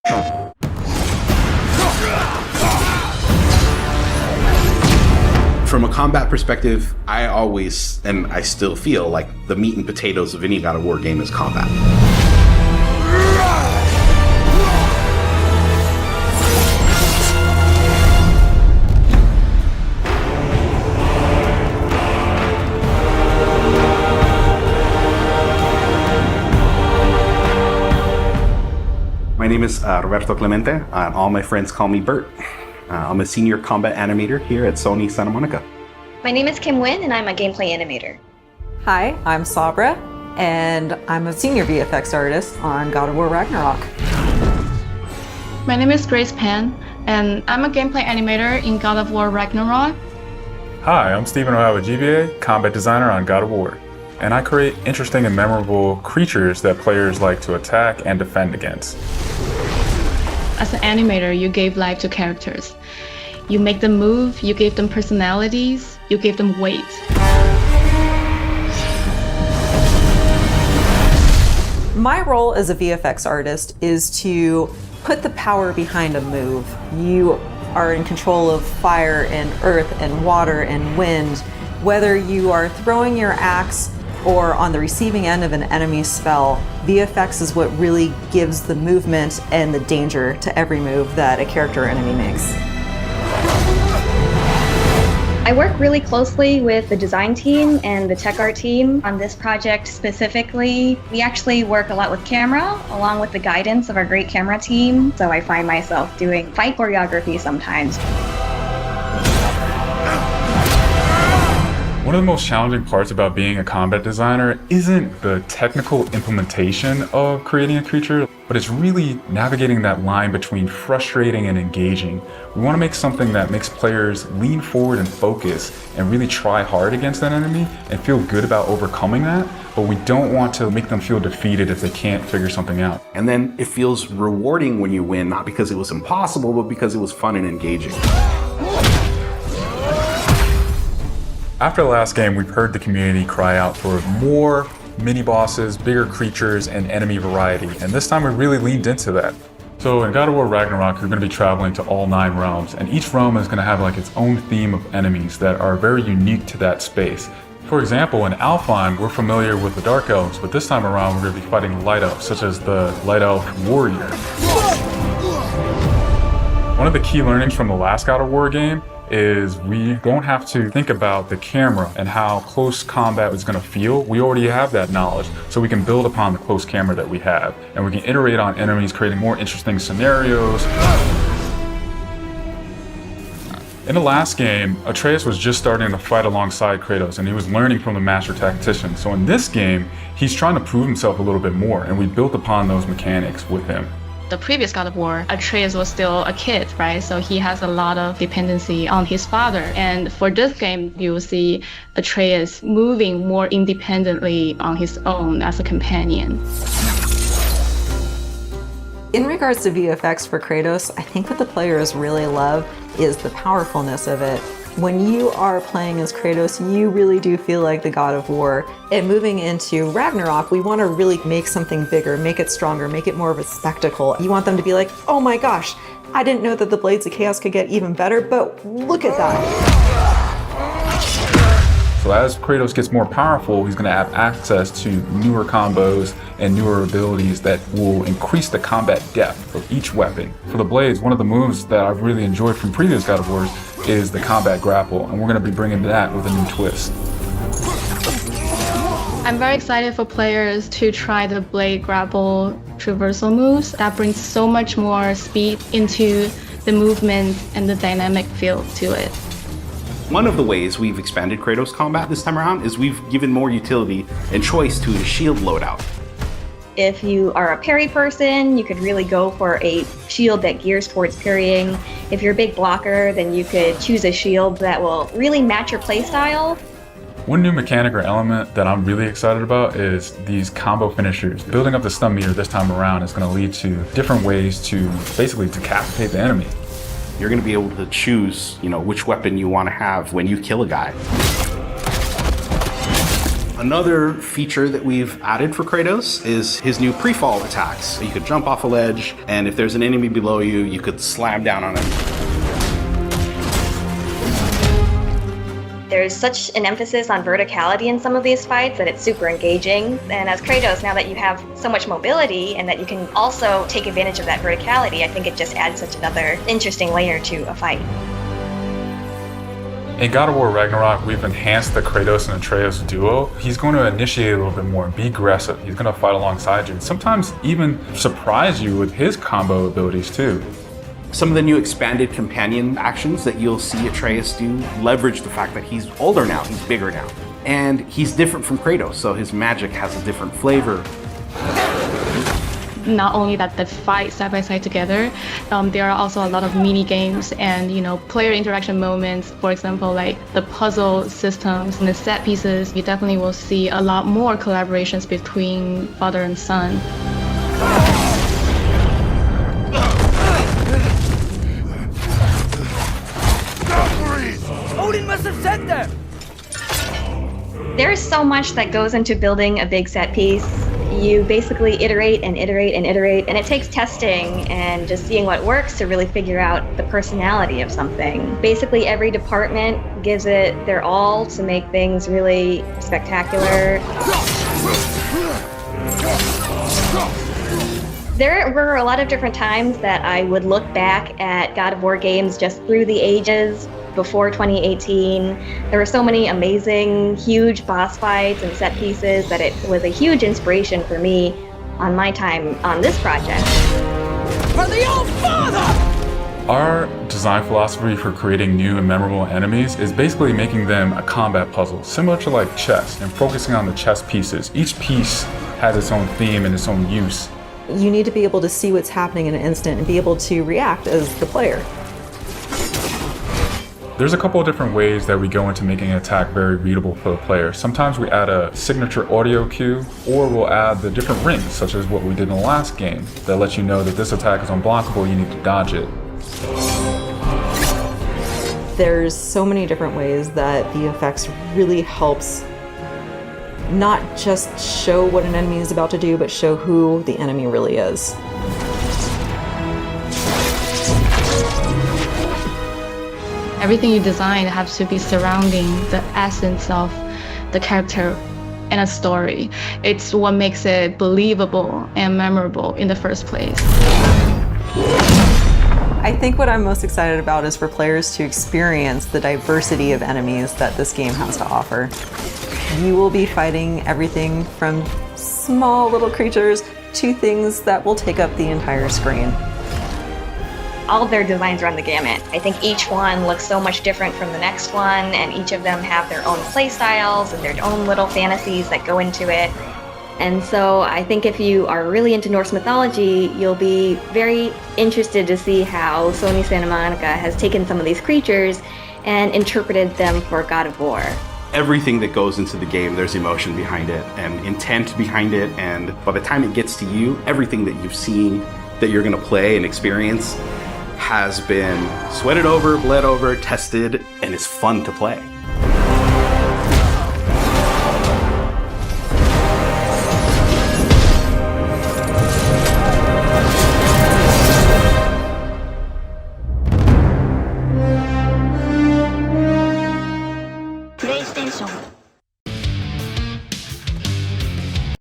From a combat perspective, I always, and I still feel like the meat and potatoes of any God of War game is combat. My name is Roberto Clemente. All my friends call me Bert. I'm a senior combat animator here at Sony Santa Monica. My name is Kim Wynn, and I'm a gameplay animator. Hi, I'm Sabra, and I'm a senior VFX artist on God of War Ragnarök. My name is Grace Pan, and I'm a gameplay animator in God of War Ragnarök. Hi, I'm Stephen O'Hara, GBA, combat designer on God of War. And I create interesting and memorable creatures that players like to attack and defend against. As an animator, you gave life to characters. You make them move, you give them personalities, you give them weight. My role as a VFX artist is to put the power behind a move. You are in control of fire and earth and water and wind. Whether you are throwing your axe or on the receiving end of an enemy spell, VFX is what really gives the movement and the danger to every move that a character or enemy makes. I work really closely with the design team and the tech art team on this project specifically. We actually work a lot with camera, along with the guidance of our great camera team, so I find myself doing fight choreography sometimes. One of the most challenging parts about being a combat designer isn't the technical implementation of creating a creature, but it's really navigating that line between frustrating and engaging. We want to make something that makes players lean forward and focus and really try hard against an enemy and feel good about overcoming that, but we don't want to make them feel defeated if they can't figure something out. And then it feels rewarding when you win, not because it was impossible, but because it was fun and engaging. After the last game, we've heard the community cry out for more mini-bosses, bigger creatures, and enemy variety, and this time we really leaned into that. So in God of War Ragnarök, you're going to be traveling to all 9 realms, and each realm is going to have like its own theme of enemies that are very unique to that space. For example, in Alfheim, we're familiar with the Dark Elves, but this time around we're going to be fighting Light Elves, such as the Light Elf Warrior. One of the key learnings from the last God of War game is we don't have to think about the camera and how close combat is going to feel. We already have that knowledge, so we can build upon the close camera that we have, and we can iterate on enemies, creating more interesting scenarios. In the last game, Atreus was just starting to fight alongside Kratos, and he was learning from the master tactician. So in this game, he's trying to prove himself a little bit more, and we built upon those mechanics with him. The previous God of War, Atreus was still a kid, right? So he has a lot of dependency on his father. And for this game, you will see Atreus moving more independently on his own as a companion. In regards to VFX for Kratos, I think what the players really love is the powerfulness of it. When you are playing as Kratos, you really do feel like the God of War. And moving into Ragnarok, we want to really make something bigger, make it stronger, make it more of a spectacle. You want them to be like, oh my gosh, I didn't know that the Blades of Chaos could get even better, but look at that. So as Kratos gets more powerful, he's going to have access to newer combos and newer abilities that will increase the combat depth of each weapon. For the Blades, one of the moves that I've really enjoyed from previous God of Wars is the combat grapple, and we're going to be bringing that with a new twist. I'm very excited for players to try the blade grapple traversal moves. That brings so much more speed into the movement and the dynamic feel to it. One of the ways we've expanded Kratos combat this time around is we've given more utility and choice to the shield loadout. If you are a parry person, you could really go for a shield that gears towards parrying. If you're a big blocker, then you could choose a shield that will really match your playstyle. One new mechanic or element that I'm really excited about is these combo finishers. Building up the stun meter this time around is going to lead to different ways to basically decapitate the enemy. You're going to be able to choose, which weapon you want to have when you kill a guy. Another feature that we've added for Kratos is his new pre-fall attacks. You could jump off a ledge, and if there's an enemy below you, you could slam down on him. There's such an emphasis on verticality in some of these fights that it's super engaging. And as Kratos, now that you have so much mobility and that you can also take advantage of that verticality, I think it just adds such another interesting layer to a fight. In God of War Ragnarok, we've enhanced the Kratos and Atreus duo. He's going to initiate a little bit more, be aggressive. He's going to fight alongside you, and sometimes even surprise you with his combo abilities too. Some of the new expanded companion actions that you'll see Atreus do leverage the fact that he's older now, he's bigger now. And he's different from Kratos, so his magic has a different flavor. Not only that they fight side by side together, there are also a lot of mini games and player interaction moments. For example, like the puzzle systems and the set pieces. You definitely will see a lot more collaborations between father and son. Odin must have sent them! There's so much that goes into building a big set piece. You basically iterate and iterate and iterate, and it takes testing and just seeing what works to really figure out the personality of something. Basically, every department gives it their all to make things really spectacular. There were a lot of different times that I would look back at God of War games just through the ages. Before 2018, there were so many amazing, huge boss fights and set pieces that it was a huge inspiration for me on my time on this project. For the Old Father! Our design philosophy for creating new and memorable enemies is basically making them a combat puzzle, similar to like chess, and focusing on the chess pieces. Each piece has its own theme and its own use. You need to be able to see what's happening in an instant and be able to react as the player. There's a couple of different ways that we go into making an attack very readable for the player. Sometimes we add a signature audio cue, or we'll add the different rings, such as what we did in the last game, that lets you know that this attack is unblockable, you need to dodge it. There's so many different ways that VFX really helps not just show what an enemy is about to do, but show who the enemy really is. Everything you design has to be surrounding the essence of the character and a story. It's what makes it believable and memorable in the first place. I think what I'm most excited about is for players to experience the diversity of enemies that this game has to offer. You will be fighting everything from small little creatures to things that will take up the entire screen. All of their designs run the gamut. I think each one looks so much different from the next one, and each of them have their own play styles and their own little fantasies that go into it. And so I think if you are really into Norse mythology, you'll be very interested to see how Sony Santa Monica has taken some of these creatures and interpreted them for God of War. Everything that goes into the game, there's emotion behind it and intent behind it, and by the time it gets to you, everything that you've seen that you're going to play and experience has been sweated over, bled over, tested, and is fun to play.